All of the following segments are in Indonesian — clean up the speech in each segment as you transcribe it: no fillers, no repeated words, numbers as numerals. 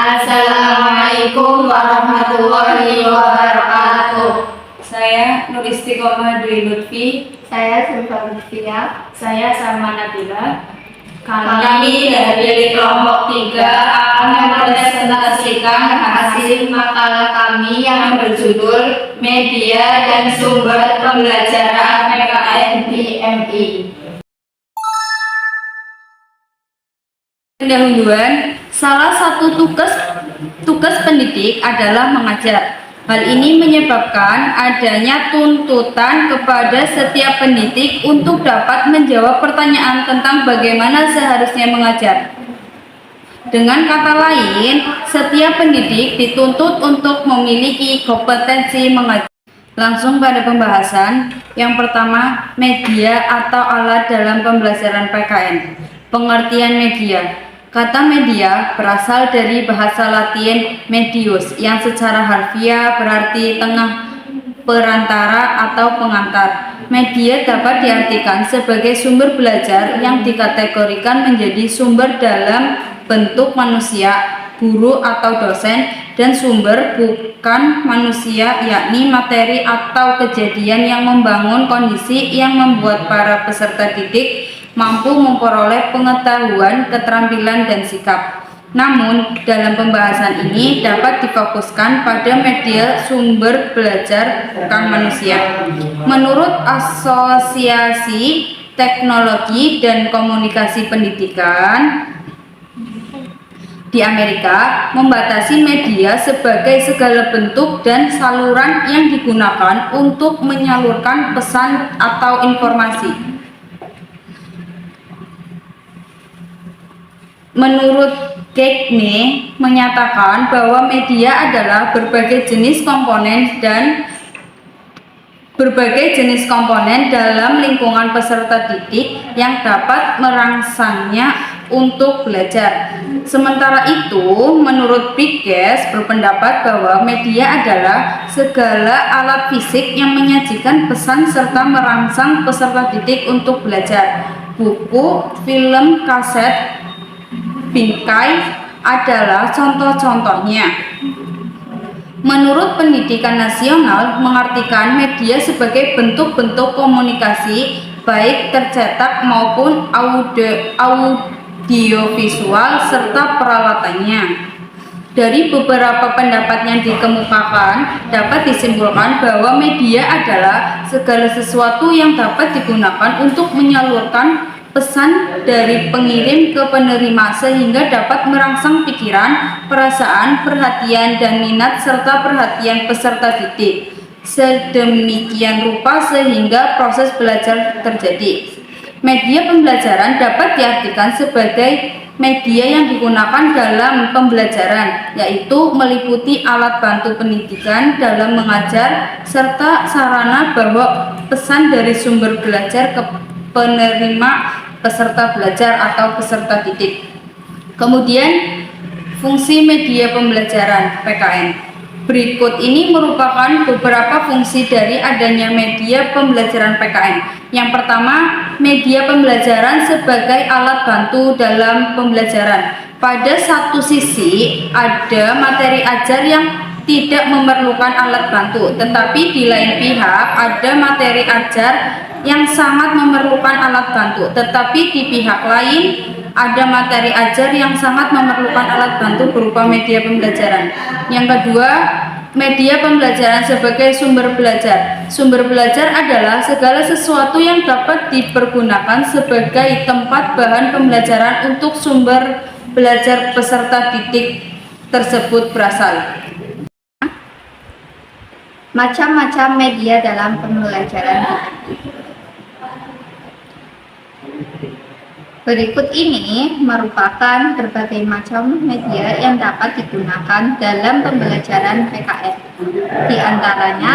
Assalamualaikum warahmatullahi wabarakatuh. Saya Nur Istiqomah Dwi Lutfi. Saya Sylvia Lutfia. Saya Salma Nabila. Kami dari kelompok 3 akan mempresentasikan hasil makalah kami yang berjudul Media dan Sumber Pembelajaran PKN di MI. Pendahuluan, salah satu tugas pendidik adalah mengajar. Hal ini menyebabkan adanya tuntutan kepada setiap pendidik untuk dapat menjawab pertanyaan tentang bagaimana seharusnya mengajar. Dengan kata lain, setiap pendidik dituntut untuk memiliki kompetensi mengajar. Langsung pada pembahasan. Yang pertama, media atau alat dalam pembelajaran PKN. Pengertian media. Kata media berasal dari bahasa Latin medius yang secara harfiah berarti tengah, perantara, atau pengantar. Media dapat diartikan sebagai sumber belajar yang dikategorikan menjadi sumber dalam bentuk manusia, guru atau dosen, dan sumber bukan manusia, yakni materi atau kejadian yang membangun kondisi yang membuat para peserta didik mampu memperoleh pengetahuan, keterampilan, dan sikap. Namun, dalam pembahasan ini dapat difokuskan pada media sumber belajar bukan manusia. Menurut Asosiasi Teknologi dan Komunikasi Pendidikan di Amerika, membatasi media sebagai segala bentuk dan saluran yang digunakan untuk menyalurkan pesan atau informasi. Menurut Gagne menyatakan bahwa media adalah berbagai jenis komponen dalam lingkungan peserta didik yang dapat merangsangnya untuk belajar. Sementara itu, menurut Bigges berpendapat bahwa media adalah segala alat fisik yang menyajikan pesan serta merangsang peserta didik untuk belajar. Buku, film, kaset, bingkai adalah contoh-contohnya. Menurut Pendidikan Nasional mengartikan media sebagai bentuk-bentuk komunikasi baik tercetak maupun audiovisual serta peralatannya. Dari beberapa pendapat yang dikemukakan, dapat disimpulkan bahwa media adalah segala sesuatu yang dapat digunakan untuk menyalurkan pesan dari pengirim ke penerima sehingga dapat merangsang pikiran, perasaan, perhatian, dan minat serta perhatian peserta didik sedemikian rupa sehingga proses belajar terjadi. Media pembelajaran dapat diartikan sebagai media yang digunakan dalam pembelajaran, yaitu meliputi alat bantu pendidikan dalam mengajar serta sarana bawa pesan dari sumber belajar ke penerima peserta belajar atau peserta didik. Kemudian, fungsi media pembelajaran PKN. Berikut ini merupakan beberapa fungsi dari adanya media pembelajaran PKN. Yang pertama, media pembelajaran sebagai alat bantu dalam pembelajaran. Pada satu sisi, ada materi ajar yang tidak memerlukan alat bantu, tetapi di lain pihak ada materi ajar yang sangat memerlukan alat bantu, tetapi di pihak lain ada materi ajar yang sangat memerlukan alat bantu berupa media pembelajaran. Yang kedua, media pembelajaran sebagai sumber belajar. Sumber belajar adalah segala sesuatu yang dapat dipergunakan sebagai tempat bahan pembelajaran untuk sumber belajar peserta didik tersebut berasal. Macam-macam media dalam pembelajaran. Berikut ini merupakan berbagai macam media yang dapat digunakan dalam pembelajaran PKN. Di antaranya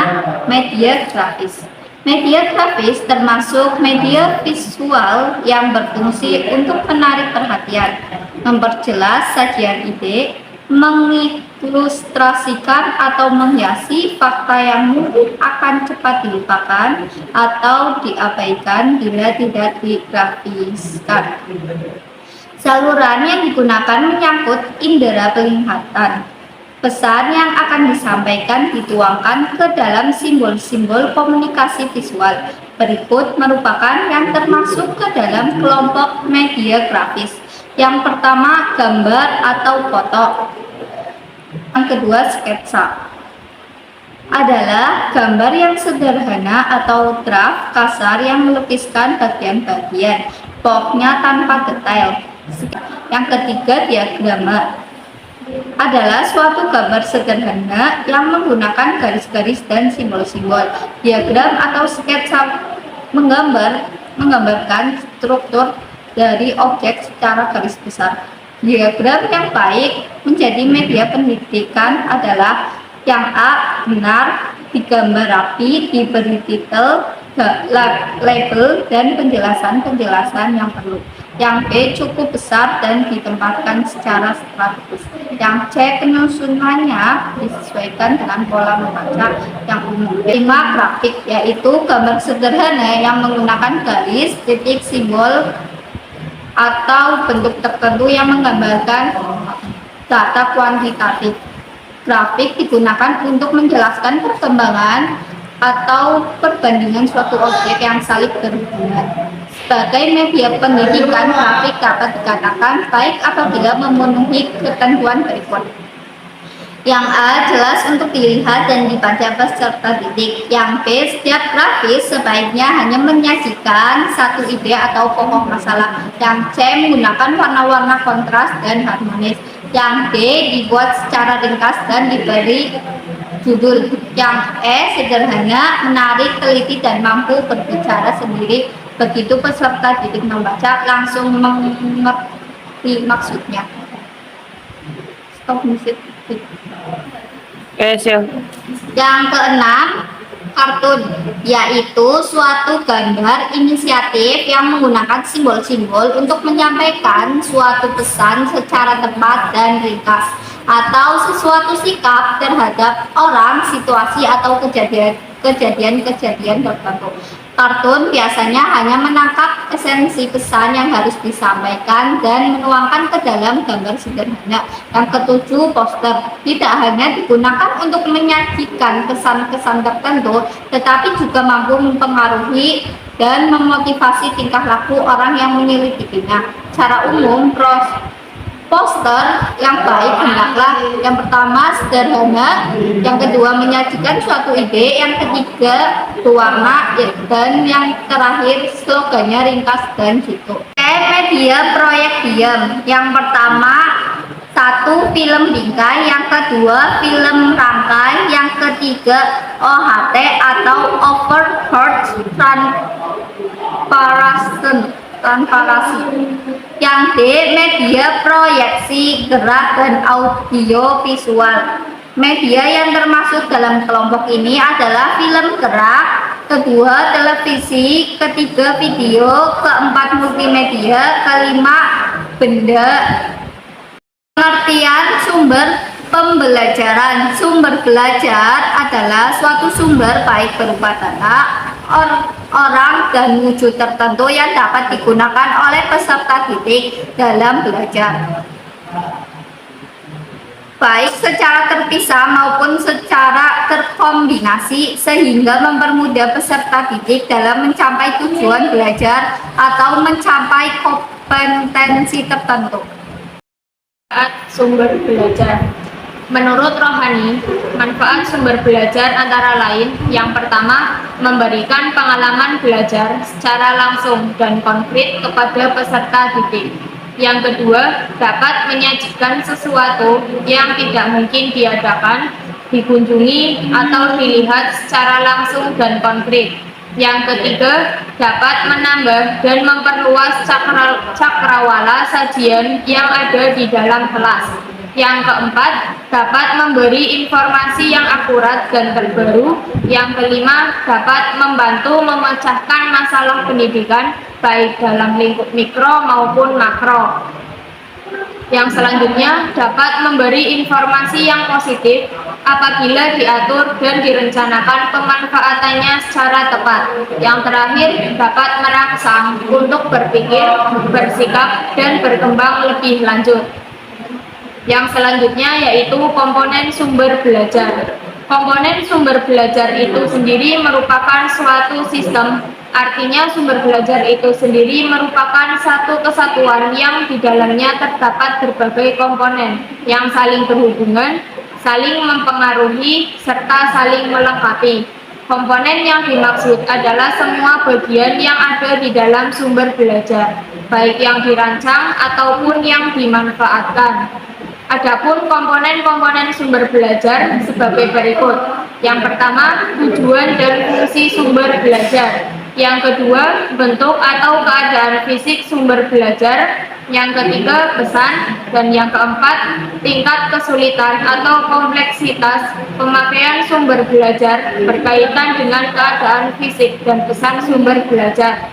media grafis. Media grafis termasuk media visual yang berfungsi untuk menarik perhatian, memperjelas sajian ide, mengilustrasikan atau menghiasi fakta yang mungkin akan cepat dilupakan atau diabaikan bila tidak digrafiskan. Saluran yang digunakan menyangkut indera penglihatan. Pesan yang akan disampaikan dituangkan ke dalam simbol-simbol komunikasi visual. Berikut merupakan yang termasuk ke dalam kelompok media grafis. Yang pertama, gambar atau foto. Yang kedua, sketsa. Adalah gambar yang sederhana atau draft kasar yang melukiskan bagian-bagian, pokoknya tanpa detail. Yang ketiga, diagrama. Adalah suatu gambar sederhana yang menggunakan garis-garis dan simbol-simbol. Diagram atau sketsa menggambarkan struktur dari objek secara garis besar. Diagram yang baik menjadi media pendidikan adalah yang A, benar, digambar rapi, diberi titel, label, dan penjelasan-penjelasan yang perlu. Yang B, cukup besar dan ditempatkan secara strategis. Yang C, penyusunannya disesuaikan dengan pola membaca yang umum. 5, grafik, yaitu gambar sederhana yang menggunakan garis, titik, simbol, atau bentuk tertentu yang menggambarkan data kuantitatif. Grafik digunakan untuk menjelaskan perkembangan atau perbandingan suatu objek yang saling berhubungan. Sebagai media pendidikan, grafik dapat dikatakan baik apabila memenuhi ketentuan berikut. Yang A, jelas untuk dilihat dan dibaca peserta didik. Yang B, setiap grafis sebaiknya hanya menyajikan satu ide atau pokok masalah. Yang C, menggunakan warna-warna kontras dan harmonis. Yang D, dibuat secara ringkas dan diberi judul. Yang E, sederhana, menarik, teliti, dan mampu berbicara sendiri. Begitu peserta didik membaca, langsung mengerti maksudnya. Stop musik. Yang keenam, kartun, yaitu suatu gambar inisiatif yang menggunakan simbol-simbol untuk menyampaikan suatu pesan secara tepat dan ringkas, atau sesuatu sikap terhadap orang, situasi, atau kejadian-kejadian tertentu. Kartun biasanya hanya menangkap esensi pesan yang harus disampaikan dan menuangkan ke dalam gambar sederhana. Yang ketujuh, poster, tidak hanya digunakan untuk menyajikan kesan-kesan tertentu, tetapi juga mampu mempengaruhi dan memotivasi tingkah laku orang yang menyelidikinya. Secara umum, poster yang baik hendaklah yang pertama sederhana, yang kedua menyajikan suatu ide, yang ketiga berwarna, dan yang terakhir slogannya ringkas dan jitu. Media proyek diam. Yang pertama, satu, film bingkai, yang kedua film rangkai, yang ketiga OHT atau overheard transparasi. Yang D, media proyeksi gerak dan audio visual. Media yang termasuk dalam kelompok ini adalah film gerak, kedua televisi, ketiga video, keempat multimedia, kelima benda. Pengertian sumber pembelajaran. Sumber belajar adalah suatu sumber baik berupa data, orang, dan wujud tertentu yang dapat digunakan oleh peserta didik dalam belajar, baik secara terpisah maupun secara terkombinasi, sehingga mempermudah peserta didik dalam mencapai tujuan belajar atau mencapai kompetensi tertentu. Sumber belajar. Menurut Rohani, manfaat sumber belajar antara lain: yang pertama, memberikan pengalaman belajar secara langsung dan konkret kepada peserta didik. Yang kedua, dapat menyajikan sesuatu yang tidak mungkin diadakan, dikunjungi, atau dilihat secara langsung dan konkret. Yang ketiga, dapat menambah dan memperluas cakrawala sajian yang ada di dalam kelas. Yang keempat, dapat memberi informasi yang akurat dan terbaru. Yang kelima, dapat membantu memecahkan masalah pendidikan baik dalam lingkup mikro maupun makro. Yang selanjutnya dapat memberi informasi yang positif apabila diatur dan direncanakan pemanfaatannya secara tepat. Yang terakhir dapat merangsang untuk berpikir, bersikap, dan berkembang lebih lanjut. Yang selanjutnya yaitu komponen sumber belajar. Komponen sumber belajar itu sendiri merupakan suatu sistem, artinya sumber belajar itu sendiri merupakan satu kesatuan yang di dalamnya terdapat berbagai komponen yang saling berhubungan, saling mempengaruhi, serta saling melengkapi. Komponen yang dimaksud adalah semua bagian yang ada di dalam sumber belajar, baik yang dirancang ataupun yang dimanfaatkan. Adapun komponen-komponen sumber belajar sebagai berikut. Yang pertama, tujuan dan fungsi sumber belajar. Yang kedua, bentuk atau keadaan fisik sumber belajar. Yang ketiga, pesan. Dan yang keempat, tingkat kesulitan atau kompleksitas pemakaian sumber belajar berkaitan dengan keadaan fisik dan pesan sumber belajar.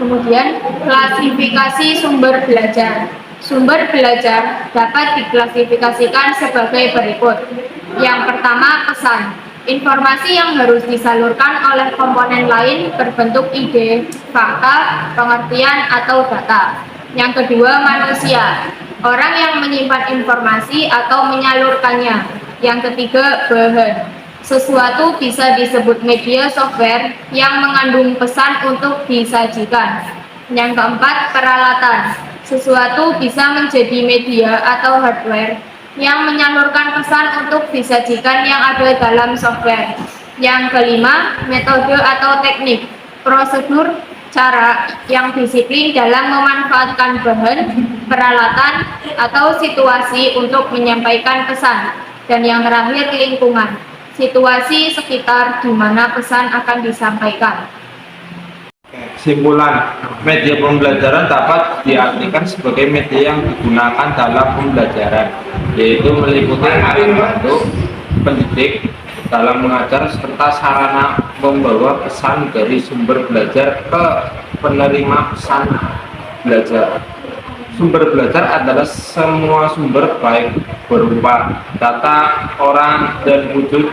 Kemudian, klasifikasi sumber belajar. Sumber belajar dapat diklasifikasikan sebagai berikut. Yang pertama, pesan. Informasi yang harus disalurkan oleh komponen lain berbentuk ide, fakta, pengertian, atau data. Yang kedua, manusia. Orang yang menyimpan informasi atau menyalurkannya. Yang ketiga, bahan. Sesuatu bisa disebut media software yang mengandung pesan untuk disajikan. Yang keempat, peralatan. Sesuatu bisa menjadi media atau hardware yang menyalurkan pesan untuk disajikan yang ada dalam software. Yang kelima, metode atau teknik, prosedur, cara yang disiplin dalam memanfaatkan bahan, peralatan, atau situasi untuk menyampaikan pesan. Dan yang terakhir, lingkungan, situasi sekitar di mana pesan akan disampaikan. Kesimpulan, media pembelajaran dapat diartikan sebagai media yang digunakan dalam pembelajaran, yaitu meliputi alat bantu, pendidik dalam mengajar, serta sarana membawa pesan dari sumber belajar ke penerima pesan belajar. Sumber belajar adalah semua sumber baik berupa data, orang, dan wujud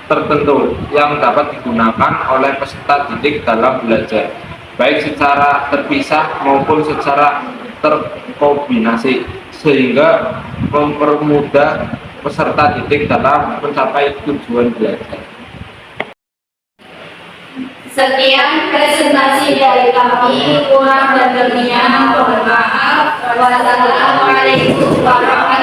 tertentu yang dapat digunakan oleh peserta didik dalam belajar, baik secara terpisah maupun secara terkombinasi, sehingga mempermudah peserta didik dalam mencapai tujuan belajar. Sekian presentasi dari kami, kurang dan lebihnya mohon maaf. Wassalamualaikum warahmatullahi wabarakatuh.